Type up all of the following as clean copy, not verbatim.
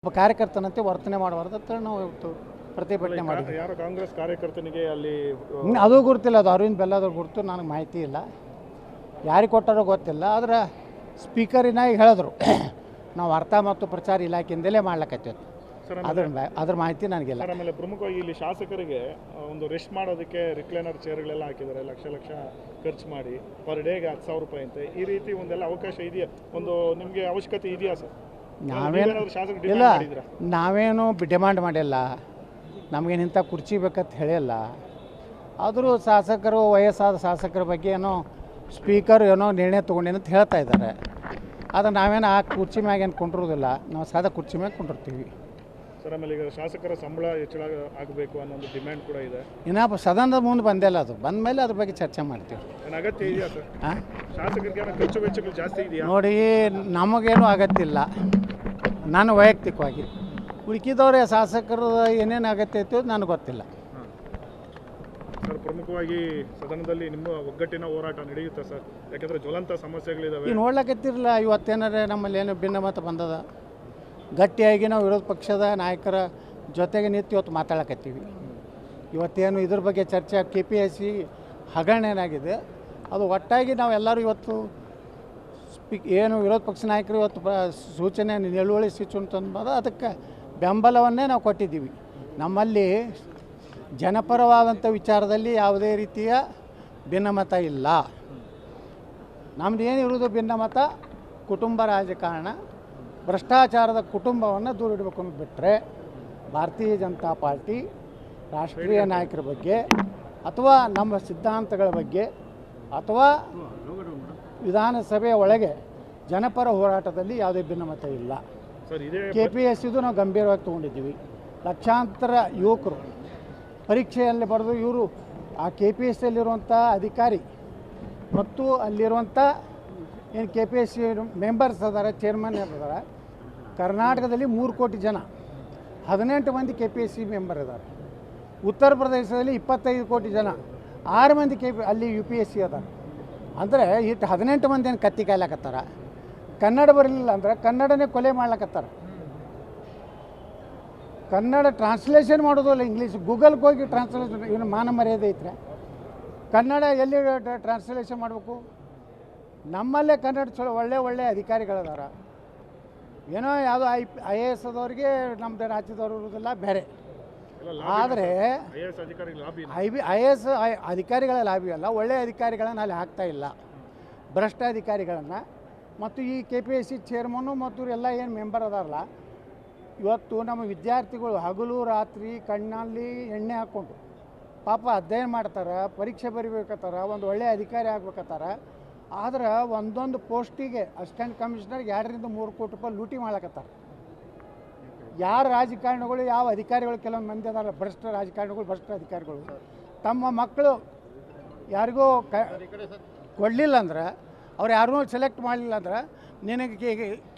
ಒಬ್ಬ ಕಾರ್ಯಕರ್ತನಂತೆ ವರ್ತನೆ ಮಾಡಬಾರ್ದು ಅಂತ ನಾವು ಇವತ್ತು ಪ್ರತಿಭಟನೆ ಮಾಡಿದ್ವಿ. ಯಾರು ಕಾಂಗ್ರೆಸ್ ಕಾರ್ಯಕರ್ತನಿಗೆ ಅಲ್ಲಿ ಅದು ಗುರುತಿಲ್ಲ, ಅದು ಅರವಿಂದ್ ಬೆಲ್ಲದವ್ರು ಗುರುತು ನನಗೆ ಮಾಹಿತಿ ಇಲ್ಲ, ಯಾರಿಗೆ ಕೊಟ್ಟಾರೋ ಗೊತ್ತಿಲ್ಲ. ಆದರೆ ಸ್ಪೀಕರಿನ ಹೇಳಿದ್ರು ನಾವು ವಾರ್ತಾ ಮತ್ತು ಪ್ರಚಾರ ಇಲಾಖೆಯಿಂದಲೇ ಮಾಡ್ಲಿಕ್ಕತ್ತೇವೆ, ಅದ್ರ ಮಾಹಿತಿ ನನಗಿಲ್ಲ. ಆಮೇಲೆ ಪ್ರಮುಖವಾಗಿ ಇಲ್ಲಿ ಶಾಸಕರಿಗೆ ಒಂದು ರೆಸ್ಟ್ ಮಾಡೋದಕ್ಕೆ ರಿಕ್ಲೈನರ್ ಚೇರ್ಗಳೆಲ್ಲ ಹಾಕಿದ್ದಾರೆ, ಲಕ್ಷ ಲಕ್ಷ ಖರ್ಚು ಮಾಡಿ ಪರ್ ಡೇಗೆ 10,000 ರೂಪಾಯಿ ಅಂತೆ. ಈ ರೀತಿ ಒಂದೆಲ್ಲ ಅವಕಾಶ ಇದೆಯಾ, ಒಂದು ನಿಮಗೆ ಅವಶ್ಯಕತೆ ಇದೆಯಾ ಸರ್? ನಾವೇನು ಡಿಮಾಂಡ್ ಮಾಡಿಲ್ಲ, ನಮಗೇನು ಇಂಥ ಕುರ್ಚಿ ಬೇಕಂತ ಹೇಳಿಲ್ಲ. ಆದರೂ ಶಾಸಕರು, ವಯಸ್ಸಾದ ಶಾಸಕರ ಬಗ್ಗೆ ಏನೋ ಸ್ಪೀಕರ್ ಏನೋ ನಿರ್ಣಯ ತೊಗೊಂಡೇನು ಅಂತ ಹೇಳ್ತಾ ಇದ್ದಾರೆ. ಆದರೆ ನಾವೇನು ಆ ಕುರ್ಚಿ ಮ್ಯಾಗ ಏನು ಕೊಂಡಿರೋದಿಲ್ಲ, ನಾವು ಸಾದಾ ಕುರ್ಚಿ ಮ್ಯಾಗ ಕೊಂಡಿರ್ತೀವಿ. ಸರ್ ಆಮೇಲೆ ಈಗ ಶಾಸಕರ ಸಂಬಳ ಹೆಚ್ಚಳ ಆಗಬೇಕು ಅನ್ನೋ ಒಂದು ಡಿಮ್ಯಾಂಡ್ ಕೂಡ ಇದೆ. ಇನ್ನೂ ಸದನದ ಮುಂದೆ ಬಂದಿಲ್ಲ, ಅದು ಬಂದ ಮೇಲೆ ಅದ್ರ ಬಗ್ಗೆ ಚರ್ಚೆ ಮಾಡ್ತೀವಿ. ಅಗತ್ಯ ಇದೆಯಾ ಸರ್? ಶಾಸಕರಿಗೆ ಖರ್ಚು ವೆಚ್ಚಗಳು ಜಾಸ್ತಿ ಇದೆಯಾ? ನೋಡಿ, ನಮಗೇನು ಅಗತ್ಯ ಇಲ್ಲ, ನಾನು ವೈಯಕ್ತಿಕವಾಗಿ. ಉಳ್ಕಿದವ್ರೆ ಶಾಸಕರು ಏನೇನು ಅಗತ್ಯ ಐತೆ ನನಗೆ ಗೊತ್ತಿಲ್ಲ. ಸರ್ ಪ್ರಮುಖವಾಗಿ ಸದನದಲ್ಲಿ ನಿಮ್ಮ ಒಗ್ಗಟ್ಟಿನ ಹೋರಾಟ ನಡೆಯುತ್ತೆ ಸರ್, ಯಾಕೆಂದರೆ ಜ್ವಲಂತ ಸಮಸ್ಯೆಗಳಿದ್ದಾವೆ. ಈಗ ನೋಡ್ಲಕತ್ತಿರಲ್ಲ, ಇವತ್ತೇನಾರೆ ನಮ್ಮಲ್ಲಿ ಏನು ಭಿನ್ನಮತ ಬಂದದ, ಗಟ್ಟಿಯಾಗಿ ನಾವು ವಿರೋಧ ಪಕ್ಷದ ನಾಯಕರ ಜೊತೆಗೆ ನಿಂತು ಇವತ್ತು ಮಾತಾಡಕತ್ತೀವಿ. ಇವತ್ತೇನು ಇದ್ರ ಬಗ್ಗೆ ಚರ್ಚೆ KPSC ಹಗರಣ ಏನಾಗಿದೆ, ಅದು ಒಟ್ಟಾಗಿ ನಾವೆಲ್ಲರೂ ಇವತ್ತು ಏನು ವಿರೋಧ ಪಕ್ಷ ನಾಯಕರು ಇವತ್ತು ಸೂಚನೆ ನಿಲುವಳಿ ಸೂಚನೆ ತಂದು ಅದಕ್ಕೆ ಬೆಂಬಲವನ್ನೇ ನಾವು ಕೊಟ್ಟಿದ್ದೀವಿ. ನಮ್ಮಲ್ಲಿ ಜನಪರವಾದಂಥ ವಿಚಾರದಲ್ಲಿ ಯಾವುದೇ ರೀತಿಯ ಭಿನ್ನಮತ ಇಲ್ಲ. ನಮ್ಮದು ಏನು ಇರೋದು ಭಿನ್ನಮತ, ಕುಟುಂಬ ರಾಜಕಾರಣ, ಭ್ರಷ್ಟಾಚಾರದ ಕುಟುಂಬವನ್ನು ದೂರಿಡಬೇಕು ಅಂತ ಬಿಟ್ಟರೆ ಭಾರತೀಯ ಜನತಾ ಪಾರ್ಟಿ ರಾಷ್ಟ್ರೀಯ ನಾಯಕರ ಬಗ್ಗೆ ಅಥವಾ ನಮ್ಮ ಸಿದ್ಧಾಂತಗಳ ಬಗ್ಗೆ ಅಥವಾ ವಿಧಾನಸಭೆಯ ಒಳಗೆ ಜನಪರ ಹೋರಾಟದಲ್ಲಿ ಯಾವುದೇ ಭಿನ್ನಮತ ಇಲ್ಲ. KPSCದು ನಾವು ಗಂಭೀರವಾಗಿ ತೊಗೊಂಡಿದ್ದೀವಿ. ಲಕ್ಷಾಂತರ ಯುವಕರು ಪರೀಕ್ಷೆಯಲ್ಲಿ ಬರೆದು ಇವರು ಆ KPSCಯಲ್ಲಿರುವಂಥ ಅಧಿಕಾರಿ ಮತ್ತು ಅಲ್ಲಿರುವಂಥ ಏನು KPSC ಮೆಂಬರ್ಸ್ ಅದಾರೆ, ಚೇರ್ಮನ್ ಇದ್ದಾರೆ, ಕರ್ನಾಟಕದಲ್ಲಿ 3 ಕೋಟಿ ಜನ, 18 ಮಂದಿ KPSC ಮೆಂಬರ್ ಇದ್ದಾರೆ. ಉತ್ತರ ಪ್ರದೇಶದಲ್ಲಿ 25 ಕೋಟಿ ಜನ, 6 ಮಂದಿ ಅಲ್ಲಿ UPSC ಅದಾರೆ. ಅಂದರೆ ಇಟ್ಟು 18 ಮಂದಿ ಏನು ಕತ್ತಿ ಕಾಯ್ಲಕತ್ತಾರ. ಕನ್ನಡ ಬರಲಿಲ್ಲ ಅಂದ್ರೆ ಕನ್ನಡನೇ ಕೊಲೆ ಮಾಡ್ಲಕತ್ತಾರ. ಕನ್ನಡ ಟ್ರಾನ್ಸ್ಲೇಷನ್ ಮಾಡೋದಿಲ್ಲ, ಇಂಗ್ಲೀಷ್ ಗೂಗಲ್ಗೆ ಹೋಗಿ ಟ್ರಾನ್ಸ್ಲೇಷನ್, ಇವನು ಮಾನ ಮರ್ಯಾದೆ ಐತ್ರೆ. ಕನ್ನಡ ಎಲ್ಲಿ ಟ್ರಾನ್ಸ್ಲೇಷನ್ ಮಾಡಬೇಕು? ನಮ್ಮಲ್ಲೇ ಕನ್ನಡ ಚಲೋ ಒಳ್ಳೆ ಅಧಿಕಾರಿಗಳದಾರ. ಏನೋ ಯಾವುದೋ IAS ಅದವ್ರಿಗೆ ನಮ್ಮದು ರಾಜ್ಯದವ್ರು ಇರೋದಿಲ್ಲ ಬೇರೆ. ಆದರೆ IAS ಅಧಿಕಾರಿಗಳ ಲಾಭಿ ಅಲ್ಲ, ಒಳ್ಳೆಯ ಅಧಿಕಾರಿಗಳನ್ನು ಅಲ್ಲಿ ಹಾಕ್ತಾ ಇಲ್ಲ, ಭ್ರಷ್ಟ ಅಧಿಕಾರಿಗಳನ್ನು. ಮತ್ತು ಈ KPSC ಚೇರ್ಮನ್ನು ಮತ್ತು ಎಲ್ಲ ಏನು ಮೆಂಬರ್ ಅದಾರಲ್ಲ, ಇವತ್ತು ನಮ್ಮ ವಿದ್ಯಾರ್ಥಿಗಳು ಹಗಲು ರಾತ್ರಿ ಕಣ್ಣಲ್ಲಿ ಎಣ್ಣೆ ಹಾಕ್ಕೊಂಡು ಪಾಪ ಅಧ್ಯಯನ ಮಾಡ್ತಾರೆ, ಪರೀಕ್ಷೆ ಬರಿಬೇಕತ್ತಾರ, ಒಂದು ಒಳ್ಳೆಯ ಅಧಿಕಾರಿ ಆಗ್ಬೇಕತ್ತಾರ. ಆದ್ರೆ ಒಂದೊಂದು ಪೋಸ್ಟಿಗೆ ಅಸಿಸ್ಟೆಂಟ್ ಕಮಿಷನರ್ಗೆ 2 ರಿಂದ 3 ಕೋಟಿ ರೂಪಾಯಿ ಲೂಟಿ ಮಾಡ್ಲಕತ್ತಾರ. ಯಾರು ರಾಜಕಾರಣಿಗಳು, ಯಾವ ಅಧಿಕಾರಿಗಳು, ಕೆಲವೊಂದು ಮಂದಿ ಅದಾರ ಭ್ರಷ್ಟ ರಾಜಕಾರಣಿಗಳು, ಭ್ರಷ್ಟ ಅಧಿಕಾರಿಗಳು ತಮ್ಮ ಮಕ್ಕಳು ಯಾರಿಗೂ ಕೊಡಲಿಲ್ಲ ಅಂದ್ರೆ, ಅವ್ರು ಯಾರೂ ಸೆಲೆಕ್ಟ್ ಮಾಡಲಿಲ್ಲ ಅಂದ್ರೆ ನಿನಗೆ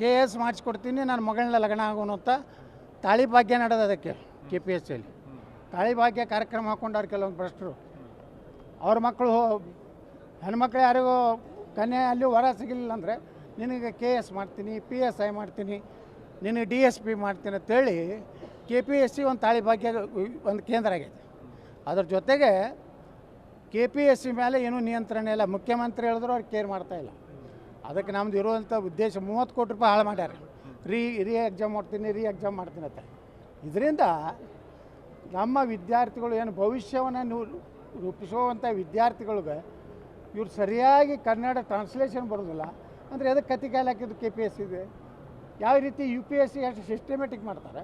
KS ಮಾಡಿಸ್ಕೊಡ್ತೀನಿ, ನನ್ನ ಮಗಳನ್ನ ಲಗ್ನ ಆಗೋನು ಅಂತ ತಾಳಿ ಭಾಗ್ಯ ನಡೆದ. ಅದಕ್ಕೆ KPSCಯಲ್ಲಿ ತಾಳಿ ಭಾಗ್ಯ ಕಾರ್ಯಕ್ರಮ ಹಾಕ್ಕೊಂಡವ್ರು ಕೆಲವೊಂದು ಭ್ರಷ್ಟರು. ಅವ್ರ ಮಕ್ಕಳು ಹೆಣ್ಮಕ್ಳು ಯಾರಿಗೂ ಕನ್ಯೆ ಅಲ್ಲಿ ಹೊರ ಸಿಗಲಿಲ್ಲ ಅಂದರೆ ನಿನಗೆ KS ಮಾಡ್ತೀನಿ, PSI ಮಾಡ್ತೀನಿ, ನಿನಗೆ DSP ಮಾಡ್ತೀನಿ ಅಂತೇಳಿ KPSC ಒಂದು ತಾಳಿ ಭಾಗ್ಯ ಒಂದು ಕೇಂದ್ರ ಆಗೈತೆ. ಅದ್ರ ಜೊತೆಗೆ KPSC ಮೇಲೆ ಏನೂ ನಿಯಂತ್ರಣ ಇಲ್ಲ. ಮುಖ್ಯಮಂತ್ರಿ ಹೇಳಿದ್ರು ಅವ್ರು ಕೇರ್ ಮಾಡ್ತಾಯಿಲ್ಲ. ಅದಕ್ಕೆ ನಮ್ದು ಇರುವಂಥ ಉದ್ದೇಶ 30 ಕೋಟಿ ರೂಪಾಯಿ ಹಾಳು ಮಾಡ್ಯಾರ. ರೀ ಎಕ್ಸಾಮ್ ಮಾಡ್ತೀನಿ ಅಂತ. ಇದರಿಂದ ನಮ್ಮ ವಿದ್ಯಾರ್ಥಿಗಳು ಏನು ಭವಿಷ್ಯವನ್ನು ರೂಪಿಸುವಂಥ ವಿದ್ಯಾರ್ಥಿಗಳಿಗೆ ಇವ್ರು ಸರಿಯಾಗಿ ಕನ್ನಡ ಟ್ರಾನ್ಸ್ಲೇಷನ್ ಬರೋದಿಲ್ಲ ಅಂದರೆ ಅದಕ್ಕೆ ಕತ್ತಿ ಕಾಯ್ಲು ಹಾಕಿದ್ದು KPSC ಇದೆ. ಯಾವ ರೀತಿ UPSC ಎಷ್ಟು ಸಿಸ್ಟಮೆಟಿಕ್ ಮಾಡ್ತಾರೆ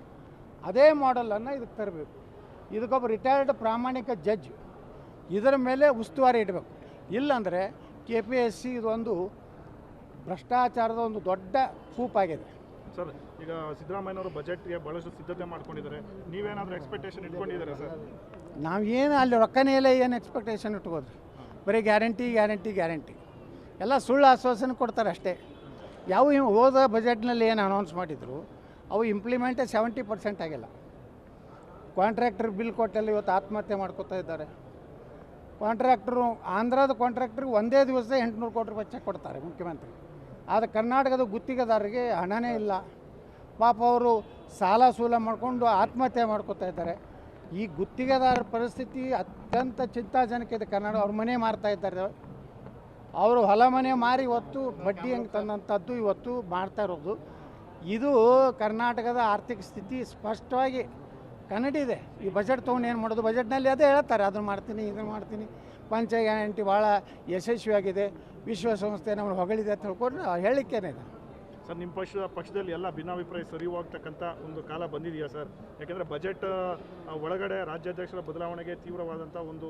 ಅದೇ ಮಾಡಲನ್ನು ಇದಕ್ಕೆ ತರಬೇಕು. ಇದಕ್ಕೊಬ್ಬ ರಿಟೈರ್ಡ್ ಪ್ರಾಮಾಣಿಕ ಜಡ್ಜ್ ಇದರ ಮೇಲೆ ಉಸ್ತುವಾರಿ ಇಡಬೇಕು. ಇಲ್ಲಾಂದರೆ KPSC ಇದೊಂದು ಭ್ರಷ್ಟಾಚಾರದ ಒಂದು ದೊಡ್ಡ ಕೂಪಾಗಿದೆ. ಸರ್ ಈಗ ಸಿದ್ದರಾಮಯ್ಯನವರು ಬಜೆಟ್ಗೆ ಭಾಳಷ್ಟು ಸಿದ್ಧತೆ ಮಾಡ್ಕೊಂಡಿದ್ದಾರೆ, ನೀವೇನಾದರೂ ಎಕ್ಸ್ಪೆಕ್ಟೇಷನ್ ಇಟ್ಕೊಂಡಿದ್ದಾರೆ ಸರ್? ನಾವೇನು ಅಲ್ಲಿ ರೊಕ್ಕನೇ ಇಲ್ಲ, ಏನು ಎಕ್ಸ್ಪೆಕ್ಟೇಷನ್ ಇಟ್ಕೋದ್ರಿ? ಬರೀ ಗ್ಯಾರಂಟಿ ಎಲ್ಲ ಸುಳ್ಳು ಆಶ್ವಾಸನೆ ಕೊಡ್ತಾರೆ ಅಷ್ಟೇ. ಯಾವ ಹೋದ ಬಜೆಟ್ನಲ್ಲಿ ಏನು ಅನೌನ್ಸ್ ಮಾಡಿದ್ರು ಅವು ಇಂಪ್ಲಿಮೆಂಟೇ 70% ಆಗಿಲ್ಲ. ಕಾಂಟ್ರಾಕ್ಟರ್ ಬಿಲ್ ಕೊಟ್ಟಲ್ಲಿ ಇವತ್ತು ಆತ್ಮಹತ್ಯೆ ಮಾಡ್ಕೋತಾ ಇದ್ದಾರೆ. ಕಾಂಟ್ರಾಕ್ಟ್ರು ಆಂಧ್ರದ ಕಾಂಟ್ರಾಕ್ಟ್ರಿಗೆ ಒಂದೇ ದಿವಸ 800 ಕೋಟಿ ರೂಪಾಯಿ ಚೆಕ್ ಕೊಡ್ತಾರೆ ಮುಖ್ಯಮಂತ್ರಿ. ಆದರೆ ಕರ್ನಾಟಕದ ಗುತ್ತಿಗೆದಾರರಿಗೆ ಹಣನೇ ಇಲ್ಲ. ಪಾಪ ಅವರು ಸಾಲ ಸೂಲ ಮಾಡಿಕೊಂಡು ಆತ್ಮಹತ್ಯೆ ಮಾಡ್ಕೊತಾ ಇದ್ದಾರೆ. ಈ ಗುತ್ತಿಗೆದಾರರ ಪರಿಸ್ಥಿತಿ ಅತ್ಯಂತ ಚಿಂತಾಜನಕ ಇದೆ. ಕನ್ನಡ ಅವ್ರ ಮನೆ ಮಾರ್ತಾ ಇದ್ದಾರೆ, ಅವರು ಹೊಲ ಮನೆ ಮಾರಿ ಇವತ್ತು ಬಡ್ಡಿ ಹಂಗೆ ತಂದಂಥದ್ದು ಇವತ್ತು ಮಾಡ್ತಾ ಇರೋದು. ಇದು ಕರ್ನಾಟಕದ ಆರ್ಥಿಕ ಸ್ಥಿತಿ ಸ್ಪಷ್ಟವಾಗಿ ಕನ್ನಡಿದೆ. ಈ ಬಜೆಟ್ ತೊಗೊಂಡು ಏನು ಮಾಡೋದು, ಬಜೆಟ್ನಲ್ಲಿ ಅದೇ ಹೇಳ್ತಾರೆ, ಅದನ್ನು ಮಾಡ್ತೀನಿ ಇದನ್ನು ಮಾಡ್ತೀನಿ. ಪಂಚ ಗ್ಯಾರಂಟಿ ಭಾಳ ಯಶಸ್ವಿಯಾಗಿದೆ, ವಿಶ್ವಸಂಸ್ಥೆ ನಮ್ಮನ್ನು ಹೊಗಳಿದೆ ಅಂತ ಹೇಳ್ಕೊಂಡು ಹೇಳಿಕೆನೇ ಇದೆ. ಸರ್, ನಿಮ್ಮ ಪಕ್ಷದಲ್ಲಿ ಎಲ್ಲ ಭಿನ್ನಾಭಿಪ್ರಾಯ ಸರಿ ಹೋಗ್ತಕ್ಕಂಥ ಒಂದು ಕಾಲ ಬಂದಿದೆಯಾ ಸರ್? ಯಾಕೆಂದರೆ ಬಜೆಟ್ ಒಳಗಡೆ ರಾಜ್ಯಾಧ್ಯಕ್ಷರ ಬದಲಾವಣೆಗೆ ತೀವ್ರವಾದಂಥ ಒಂದು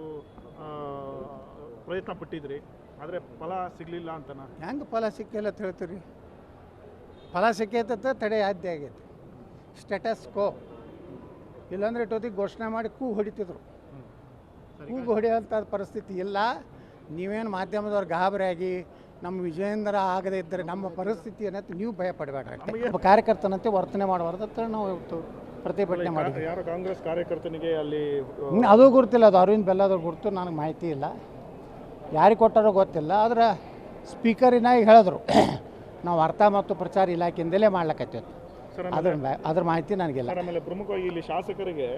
ಪ್ರಯತ್ನ ಪಟ್ಟಿದ್ರಿ, ಆದರೆ ಫಲ ಸಿಗಲಿಲ್ಲ ಅಂತನಾ? ಹೆಂಗೆ ಫಲ ಸಿಕ್ಕಿಲ್ಲ ಅಂತ ಹೇಳ್ತೀರಿ? ಫಲ ಸಿಕ್ಕೈತೆ ತಡೆ ಸಾಧ್ಯ ಆಗೈತೆ. Status quo. ಇಲ್ಲಾಂದರೆ ಇಟ್ಟೊತ್ತಿಗೆ ಘೋಷಣೆ ಮಾಡಿ ಕೂಗು ಹೊಡಿತಿದ್ರು. ಕೂಗು ಹೊಡೆಯೋಂಥ ಪರಿಸ್ಥಿತಿ ಇಲ್ಲ. ನೀವೇನು ಮಾಧ್ಯಮದವ್ರು ಗಾಬರಿಯಾಗಿ ನಮ್ಮ ವಿಜಯೇಂದ್ರ ಆಗದೇ ಇದ್ದರೆ ನಮ್ಮ ಪರಿಸ್ಥಿತಿ ಅನ್ನೋದು ನೀವು ಭಯ ಪಡಬೇಡ್ರಿ. ಒಬ್ಬ ಕಾರ್ಯಕರ್ತನಂತೆ ವರ್ತನೆ ಮಾಡಬಾರ್ದು ಅಂತ ನಾವು ಇವತ್ತು ಪ್ರತಿಭಟನೆ ಮಾಡಿದ್ವಿ. ಯಾರು ಕಾಂಗ್ರೆಸ್ ಕಾರ್ಯಕರ್ತನಿಗೆ ಅಲ್ಲಿ ಅದು ಗುರುತಿಲ್ಲ, ಅದು ಅರವಿಂದ್ ಬೆಲ್ಲದವ್ರು ಗುರುತು ನನಗೆ ಮಾಹಿತಿ ಇಲ್ಲ, ಯಾರಿಗೆ ಕೊಟ್ಟಾರೋ ಗೊತ್ತಿಲ್ಲ. ಆದರೆ ಸ್ಪೀಕರಿನ ಹೇಳಿದ್ರು ನಾವು ವಾರ್ತಾ ಮತ್ತು ಪ್ರಚಾರ ಇಲಾಖೆಯಿಂದಲೇ ಮಾಡ್ಲಿಕ್ಕತ್ತೇವೆ. ಅದ್ರ ಮಾಹಿತಿ ನನಗಿಲ್ಲ. ಆಮೇಲೆ ಪ್ರಮುಖವಾಗಿ ಇಲ್ಲಿ ಶಾಸಕರಿಗೆ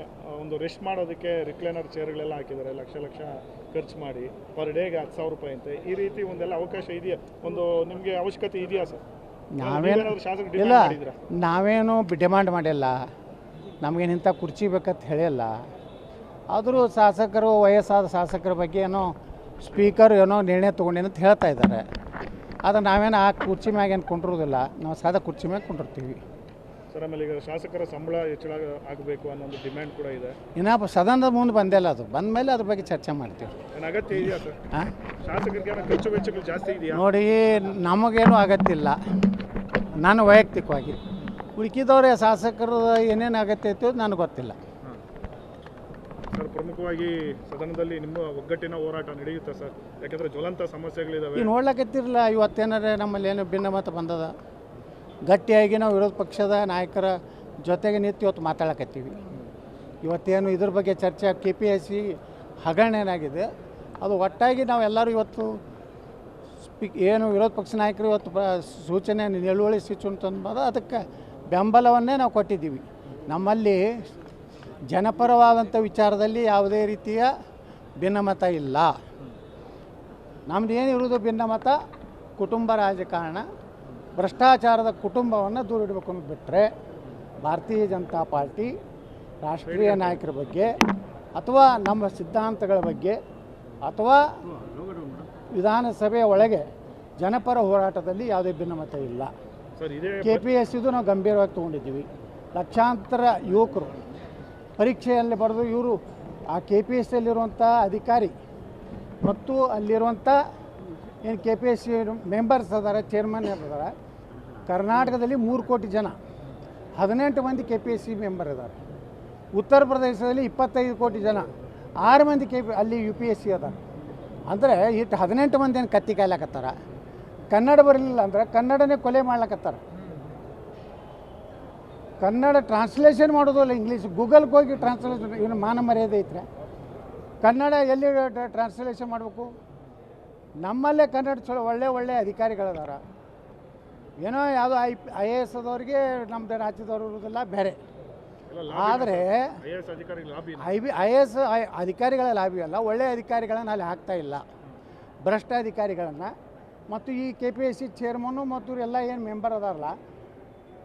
ಒಂದು ರೆಸ್ಟ್ ಮಾಡೋದಕ್ಕೆ ರಿಕ್ಲೈನರ್ ಚೇರ್ಗಳೆಲ್ಲ ಹಾಕಿದ್ದಾರೆ, ಲಕ್ಷ ಖರ್ಚು ಮಾಡಿ ಪರ್ ಡೇಗೆ 10,000 ರೂಪಾಯಿ ಅಂತೆ. ಈ ರೀತಿ ಒಂದೆಲ್ಲ ಅವಕಾಶ ಇದೆಯಾ? ಒಂದು ನಿಮಗೆ ಅವಶ್ಯಕತೆ ಇದೆಯಾ ಸರ್? ನಾವೇನು ಡಿಮಾಂಡ್ ಮಾಡಿಲ್ಲ, ನಮಗೇನು ಇಂಥ ಕುರ್ಚಿ ಬೇಕಂತ ಹೇಳಿಲ್ಲ. ಆದರೂ ಶಾಸಕರು, ವಯಸ್ಸಾದ ಶಾಸಕರ ಬಗ್ಗೆ ಏನೋ ಸ್ಪೀಕರ್ ಏನೋ ನಿರ್ಣಯ ತೊಗೊಂಡೇನಂತ ಹೇಳ್ತಾ ಇದ್ದಾರೆ. ಆದರೆ ನಾವೇನು ಆ ಕುರ್ಚಿ ಮ್ಯಾಗೇನು ಕೊಂಡಿರೋದಿಲ್ಲ, ನಾವು ಸಾದಾ ಕುರ್ಚಿ ಮ್ಯಾಗ ಕೊಂಡಿರ್ತೀವಿ. ಸರ್, ಆಮೇಲೆ ಈಗ ಶಾಸಕರ ಸಂಬಳ ಹೆಚ್ಚಳ ಆಗಬೇಕು ಅನ್ನೋ ಒಂದು ಡಿಮ್ಯಾಂಡ್ ಕೂಡ ಇದೆ. ಇನ್ನೂ ಸದನದ ಮುಂದೆ ಬಂದಿಲ್ಲ, ಅದು ಬಂದ ಮೇಲೆ ಅದ್ರ ಬಗ್ಗೆ ಚರ್ಚೆ ಮಾಡ್ತೀವಿ. ಅಗತ್ಯ ಇದೆಯಾ ಸರ್? ಶಾಸಕರಿಗೆ ಖರ್ಚು ವೆಚ್ಚಗಳು ಜಾಸ್ತಿ ಇದೆಯಾ? ನೋಡಿ, ನಮಗೇನು ಅಗತ್ಯ ಇಲ್ಲ. ನಾನು ವೈಯಕ್ತಿಕವಾಗಿ ಉಳ್ಕಿದವ್ರೆ ಶಾಸಕರು ಏನೇನು ಅಗತ್ಯ ಐತೆ ನನಗೆ ಗೊತ್ತಿಲ್ಲ. ಸರ್, ಪ್ರಮುಖವಾಗಿ ಸದನದಲ್ಲಿ ನಿಮ್ಮ ಒಗ್ಗಟ್ಟಿನ ಹೋರಾಟ ನಡೆಯುತ್ತಾ ಸರ್? ಯಾಕೆಂದರೆ ಜ್ವಲಂತ ಸಮಸ್ಯೆಗಳಿದ್ದಾವೆ. ಈಗ ನೋಡ್ಲಕತ್ತಿರಲ್ಲ, ಇವತ್ತೇನಾರೆ ನಮ್ಮಲ್ಲಿ ಏನು ಭಿನ್ನಮತ ಬಂದದ, ಗಟ್ಟಿಯಾಗಿ ನಾವು ವಿರೋಧ ಪಕ್ಷದ ನಾಯಕರ ಜೊತೆಗೆ ನಿಂತು ಇವತ್ತು ಮಾತಾಡಕತ್ತೀವಿ. ಇವತ್ತೇನು ಇದ್ರ ಬಗ್ಗೆ ಚರ್ಚೆ KPSC ಹಗರಣ ಏನಾಗಿದೆ, ಅದು ಒಟ್ಟಾಗಿ ನಾವೆಲ್ಲರೂ ಇವತ್ತು ಏನು ವಿರೋಧ ಪಕ್ಷ ನಾಯಕರು ಇವತ್ತು ಸೂಚನೆ ನಿಲುವಳಿ ಸೂಚನೆ ತಂದು ಅದಕ್ಕೆ ಬೆಂಬಲವನ್ನೇ ನಾವು ಕೊಟ್ಟಿದ್ದೀವಿ. ನಮ್ಮಲ್ಲಿ ಜನಪರವಾದಂಥ ವಿಚಾರದಲ್ಲಿ ಯಾವುದೇ ರೀತಿಯ ಭಿನ್ನಮತ ಇಲ್ಲ. ನಮ್ಮದು ಏನು ಇರೋದು ಭಿನ್ನಮತ, ಕುಟುಂಬ ರಾಜಕಾರಣ, ಭ್ರಷ್ಟಾಚಾರದ ಕುಟುಂಬವನ್ನು ದೂರಿಡಬೇಕು ಅಂತ ಬಿಟ್ಟರೆ ಭಾರತೀಯ ಜನತಾ ಪಾರ್ಟಿ ರಾಷ್ಟ್ರೀಯ ನಾಯಕರ ಬಗ್ಗೆ ಅಥವಾ ನಮ್ಮ ಸಿದ್ಧಾಂತಗಳ ಬಗ್ಗೆ ಅಥವಾ ವಿಧಾನಸಭೆಯ ಒಳಗೆ ಜನಪರ ಹೋರಾಟದಲ್ಲಿ ಯಾವುದೇ ಭಿನ್ನಮತ ಇಲ್ಲ. KPSCದು ನಾವು ಗಂಭೀರವಾಗಿ ತೊಗೊಂಡಿದ್ದೀವಿ. ಲಕ್ಷಾಂತರ ಯುವಕರು ಪರೀಕ್ಷೆಯಲ್ಲಿ ಬರೆದು ಇವರು ಆ KPSCಯಲ್ಲಿರುವಂಥ ಅಧಿಕಾರಿ ಮತ್ತು ಅಲ್ಲಿರುವಂಥ ಏನು KPSC ಮೆಂಬರ್ಸ್ ಅದಾರೆ, ಚೇರ್ಮನ್ ಇದ್ದಾರೆ, ಕರ್ನಾಟಕದಲ್ಲಿ 3 ಕೋಟಿ ಜನ, 18 ಮಂದಿ KPSC ಮೆಂಬರ್ ಇದ್ದಾರೆ. ಉತ್ತರ ಪ್ರದೇಶದಲ್ಲಿ 25 ಕೋಟಿ ಜನ, 6 ಮಂದಿ ಅಲ್ಲಿ UPSC ಅದಾರೆ. ಅಂದರೆ ಇಟ್ಟು 18 ಮಂದಿ ಏನು ಕತ್ತಿ ಕಾಯ್ಲಕತ್ತಾರ. ಕನ್ನಡ ಬರಲಿಲ್ಲ ಅಂದ್ರೆ ಕನ್ನಡನೇ ಕೊಲೆ ಮಾಡ್ಲಕತ್ತಾರ. ಕನ್ನಡ ಟ್ರಾನ್ಸ್ಲೇಷನ್ ಮಾಡೋದು ಅಲ್ಲ, ಇಂಗ್ಲೀಷ್ ಗೂಗಲ್ಗೆ ಹೋಗಿ ಟ್ರಾನ್ಸ್ಲೇಷನ್, ಇವನು ಮಾನ ಮರ್ಯಾದೆ ಐತ್ರೆ. ಕನ್ನಡ ಎಲ್ಲಿ ಟ್ರಾನ್ಸ್ಲೇಷನ್ ಮಾಡಬೇಕು? ನಮ್ಮಲ್ಲೇ ಕನ್ನಡ ಚಲೋ ಒಳ್ಳೆ ಅಧಿಕಾರಿಗಳದಾರ. ಏನೋ ಯಾವುದೋ IAS ಅದವ್ರಿಗೆ ನಮ್ಮದು ರಾಜ್ಯದವ್ರು ಇರೋದಿಲ್ಲ ಬೇರೆ. ಆದರೆ IAS ಅಧಿಕಾರಿಗಳ ಲಾಬಿ ಅಲ್ಲ, ಒಳ್ಳೆಯ ಅಧಿಕಾರಿಗಳನ್ನು ಅಲ್ಲಿ ಹಾಕ್ತಾ ಇಲ್ಲ. ಭ್ರಷ್ಟ ಅಧಿಕಾರಿಗಳನ್ನು ಮತ್ತು ಈ KPSC ಚೇರ್ಮನ್ನು ಮತ್ತು ಎಲ್ಲ ಏನು ಮೆಂಬರ್ ಅದಾರಲ್ಲ,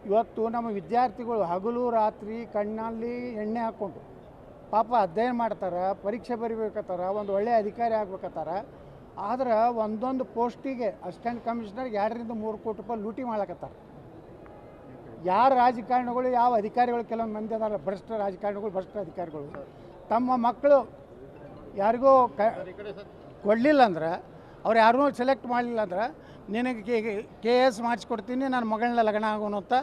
ಇವತ್ತು ನಮ್ಮ ವಿದ್ಯಾರ್ಥಿಗಳು ಹಗಲು ರಾತ್ರಿ ಕಣ್ಣಲ್ಲಿ ಎಣ್ಣೆ ಹಾಕ್ಕೊಂಡು ಪಾಪ ಅಧ್ಯಯನ ಮಾಡ್ತಾರೆ, ಪರೀಕ್ಷೆ ಬರಿಬೇಕತ್ತಾರ, ಒಂದು ಒಳ್ಳೆಯ ಅಧಿಕಾರಿ ಆಗ್ಬೇಕತ್ತಾರ. ಆದ್ರೆ ಒಂದೊಂದು ಪೋಸ್ಟಿಗೆ ಅಸಿಸ್ಟೆಂಟ್ ಕಮಿಷನರ್ಗೆ 2 ರಿಂದ 3 ಕೋಟಿ ರೂಪಾಯಿ ಲೂಟಿ ಮಾಡ್ಲಕತ್ತಾರ. ಯಾರು ರಾಜಕಾರಣಿಗಳು, ಯಾವ ಅಧಿಕಾರಿಗಳು, ಕೆಲವೊಂದು ಮಂದಿ ಅದಾರ ಭ್ರಷ್ಟ ರಾಜಕಾರಣಿಗಳು, ಭ್ರಷ್ಟ ಅಧಿಕಾರಿಗಳು ತಮ್ಮ ಮಕ್ಕಳು ಯಾರಿಗೂ ಕೊಡಲಿಲ್ಲ ಅಂದ್ರೆ, ಅವ್ರು ಯಾರೂ ಸೆಲೆಕ್ಟ್ ಮಾಡಲಿಲ್ಲ ಅಂದ್ರೆ ನಿನಗೆ KS ಮಾಡಿಸ್ಕೊಡ್ತೀನಿ, ನನ್ನ ಮಗಳನ್ನ ಲಗ್ನ ಆಗೋನು ಅಂತ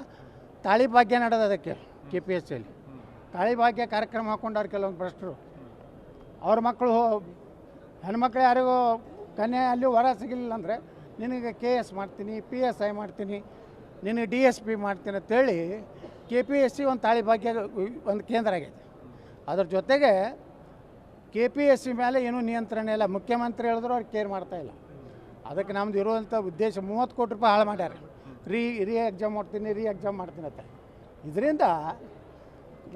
ತಾಳಿ ಭಾಗ್ಯ ನಡೆದ. ಅದಕ್ಕೆ KPSCಯಲ್ಲಿ ತಾಳಿ ಭಾಗ್ಯ ಕಾರ್ಯಕ್ರಮ ಹಾಕ್ಕೊಂಡವ್ರು ಕೆಲವೊಂದು ಭ್ರಷ್ಟರು. ಅವ್ರ ಮಕ್ಕಳು ಹೆಣ್ಮಕ್ಳು ಯಾರಿಗೂ ಕನ್ಯೆ ಅಲ್ಲಿ ಹೊರ ಸಿಗಲಿಲ್ಲ ಅಂದರೆ ನಿನಗೆ KS ಮಾಡ್ತೀನಿ, PSI ಮಾಡ್ತೀನಿ, ನಿನಗೆ DSP ಮಾಡ್ತೀನಿ ಅಂತೇಳಿ KPSC ಒಂದು ತಾಳಿ ಭಾಗ್ಯ ಒಂದು ಕೇಂದ್ರ ಆಗೈತೆ. ಅದ್ರ ಜೊತೆಗೆ KPSC ಮೇಲೆ ಏನೂ ನಿಯಂತ್ರಣ ಇಲ್ಲ. ಮುಖ್ಯಮಂತ್ರಿ ಹೇಳಿದ್ರು ಅವ್ರು ಕೇರ್ ಮಾಡ್ತಾಯಿಲ್ಲ. ಅದಕ್ಕೆ ನಮ್ದು ಇರುವಂಥ ಉದ್ದೇಶ 30 ಕೋಟಿ ರೂಪಾಯಿ ಹಾಳು ಮಾಡ್ಯಾರ. ರೀ ಎಕ್ಸಾಮ್ ಮಾಡ್ತೀನಿ ಅಂತ. ಇದರಿಂದ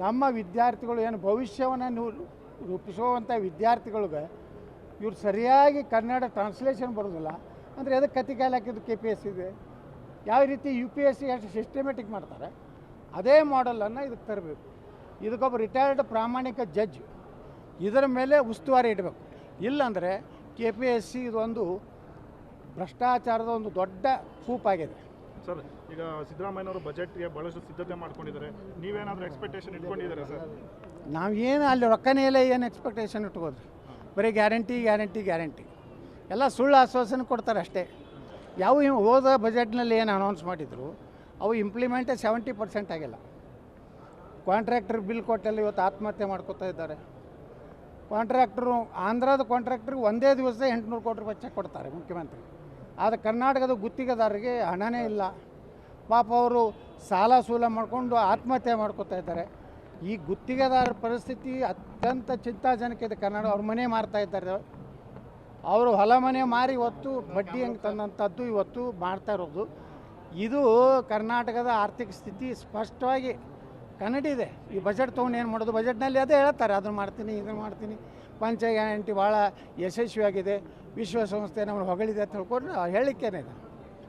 ನಮ್ಮ ವಿದ್ಯಾರ್ಥಿಗಳು ಏನು ಭವಿಷ್ಯವನ್ನು ರೂಪಿಸುವಂಥ ವಿದ್ಯಾರ್ಥಿಗಳಿಗೆ ಇವ್ರು ಸರಿಯಾಗಿ ಕನ್ನಡ ಟ್ರಾನ್ಸ್ಲೇಷನ್ ಬರೋದಿಲ್ಲ ಅಂದರೆ ಅದಕ್ಕೆ ಕತ್ತಿಕಾಲು ಹಾಕಿದ್ದು KPSC ಇದೆ. ಯಾವ ರೀತಿ UPSC ಎಷ್ಟು ಸಿಸ್ಟಮೆಟಿಕ್ ಮಾಡ್ತಾರೆ ಅದೇ ಮಾಡಲನ್ನು ಇದಕ್ಕೆ ತರಬೇಕು. ಇದಕ್ಕೊಬ್ಬ ರಿಟೈರ್ಡ್ ಪ್ರಾಮಾಣಿಕ ಜಡ್ಜ್ ಇದರ ಮೇಲೆ ಉಸ್ತುವಾರಿ ಇಡಬೇಕು. ಇಲ್ಲಾಂದರೆ KPSC ಇದೊಂದು ಭ್ರಷ್ಟಾಚಾರದ ಒಂದು ದೊಡ್ಡ ಕೂಪಾಗಿದೆ. ಸರ್, ಈಗ ಸಿದ್ದರಾಮಯ್ಯನವರು ಬಜೆಟ್ಗೆ ಭಾಳಷ್ಟು ಸಿದ್ಧತೆ ಮಾಡ್ಕೊಂಡಿದ್ದಾರೆ. ನೀವೇನಾದರೂ ಎಕ್ಸ್ಪೆಕ್ಟೇಷನ್ ಇಟ್ಕೊಂಡಿದ್ದೀರಾ ಸರ್? ನಾವೇನು ಅಲ್ಲಿ ರೊಕ್ಕನೇ ಇಲ್ಲ, ಏನು ಎಕ್ಸ್ಪೆಕ್ಟೇಷನ್ ಇಟ್ಕೋದ್ರಿ? ಬರೀ ಗ್ಯಾರಂಟಿ ಎಲ್ಲ ಸುಳ್ಳು ಆಶ್ವಾಸನೆ ಕೊಡ್ತಾರೆ ಅಷ್ಟೇ. ಯಾವ ಹೋದ ಬಜೆಟ್ನಲ್ಲಿ ಏನು ಅನೌನ್ಸ್ ಮಾಡಿದ್ರು ಅವು ಇಂಪ್ಲಿಮೆಂಟೇ 70% ಆಗಿಲ್ಲ. ಕಾಂಟ್ರಾಕ್ಟರ್ ಬಿಲ್ ಕೊಟ್ಟಲ್ಲಿ ಇವತ್ತು ಆತ್ಮಹತ್ಯೆ ಮಾಡ್ಕೋತಾ ಇದ್ದಾರೆ. ಕಾಂಟ್ರಾಕ್ಟ್ರು ಆಂಧ್ರದ ಕಾಂಟ್ರಾಕ್ಟ್ರಿಗೆ ಒಂದೇ ದಿವಸ 800 ಕೋಟಿ ರೂಪಾಯಿ ಚೆಕ್ ಕೊಡ್ತಾರೆ ಮುಖ್ಯಮಂತ್ರಿ. ಆದರೆ ಕರ್ನಾಟಕದ ಗುತ್ತಿಗೆದಾರರಿಗೆ ಹಣನೇ ಇಲ್ಲ. ಪಾಪ ಅವರು ಸಾಲ ಸೂಲ ಮಾಡಿಕೊಂಡು ಆತ್ಮಹತ್ಯೆ ಮಾಡ್ಕೋತಾ ಇದ್ದಾರೆ. ಈ ಗುತ್ತಿಗೆದಾರರ ಪರಿಸ್ಥಿತಿ ಅತ್ಯಂತ ಚಿಂತಾಜನಕ ಇದೆ. ಅವ್ರ ಮನೆ ಮಾರ್ತಾ ಇದ್ದಾರೆ, ಅವರು ಹೊಲ ಮನೆ ಮಾರಿ ಇವತ್ತು ಬಡ್ಡಿ ಹಂಗೆ ತಂದಂಥದ್ದು ಇವತ್ತು ಮಾಡ್ತಾ ಇರೋದು. ಇದು ಕರ್ನಾಟಕದ ಆರ್ಥಿಕ ಸ್ಥಿತಿ ಸ್ಪಷ್ಟವಾಗಿ ಕನ್ನಡಿದೆ. ಈ ಬಜೆಟ್ ತೊಗೊಂಡು ಏನು ಮಾಡೋದು? ಬಜೆಟ್ನಲ್ಲಿ ಅದೇ ಹೇಳ್ತಾರೆ, ಅದನ್ನು ಮಾಡ್ತೀನಿ ಇದನ್ನು ಮಾಡ್ತೀನಿ. ಪಂಚ ಗ್ಯಾರಂಟಿ ಭಾಳ ಯಶಸ್ವಿಯಾಗಿದೆ, ವಿಶ್ವಸಂಸ್ಥೆ ನಮ್ಮನ್ನು ಹೊಗಳಿದೆ ಅಂತ ಹೇಳ್ಕೊಂಡು ಹೇಳಿಕೆನೇ ಇದೆ.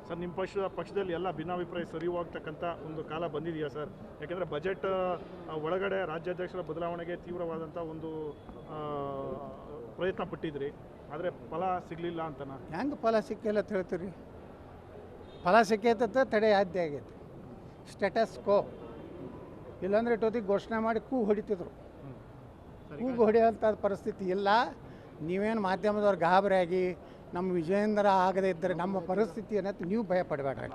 ಸರ್, ನಿಮ್ಮ ಪಕ್ಷದಲ್ಲಿ ಎಲ್ಲ ಭಿನ್ನಾಭಿಪ್ರಾಯ ಸರಿ ಹೋಗ್ತಕ್ಕಂಥ ಒಂದು ಕಾಲ ಬಂದಿದೆಯಾ ಸರ್? ಯಾಕೆಂದರೆ ಬಜೆಟ್ ಒಳಗಡೆ ರಾಜ್ಯಾಧ್ಯಕ್ಷರ ಬದಲಾವಣೆಗೆ ತೀವ್ರವಾದಂಥ ಒಂದು ಪ್ರಯತ್ನ ಪಟ್ಟಿದ್ರಿ, ಆದರೆ ಫಲ ಸಿಗಲಿಲ್ಲ ಅಂತನಾ? ಹೆಂಗೆ ಫಲ ಸಿಕ್ಕಿಲ್ಲ ಅಂತ ಹೇಳ್ತೀರಿ? ಫಲ ಸಿಕ್ಕೈತೆ ತಡೆ ಸಾಧ್ಯ ಆಗೈತೆ. Status quo. ಇಲ್ಲಾಂದರೆ ಇಟ್ಟೊತ್ತಿಗೆ ಘೋಷಣೆ ಮಾಡಿ ಕೂಗು ಹೊಡಿತಿದ್ರು. ಕೂಗು ಹೊಡೆಯೋಂಥ ಪರಿಸ್ಥಿತಿ ಇಲ್ಲ. ನೀವೇನು ಮಾಧ್ಯಮದವ್ರು ಗಾಬರಿಯಾಗಿ ನಮ್ಮ ವಿಜಯೇಂದ್ರ ಆಗದೇ ಇದ್ದರೆ ನಮ್ಮ ಪರಿಸ್ಥಿತಿ ಅನ್ನೋದು ನೀವು ಭಯ ಪಡಬೇಡ್ರಿ.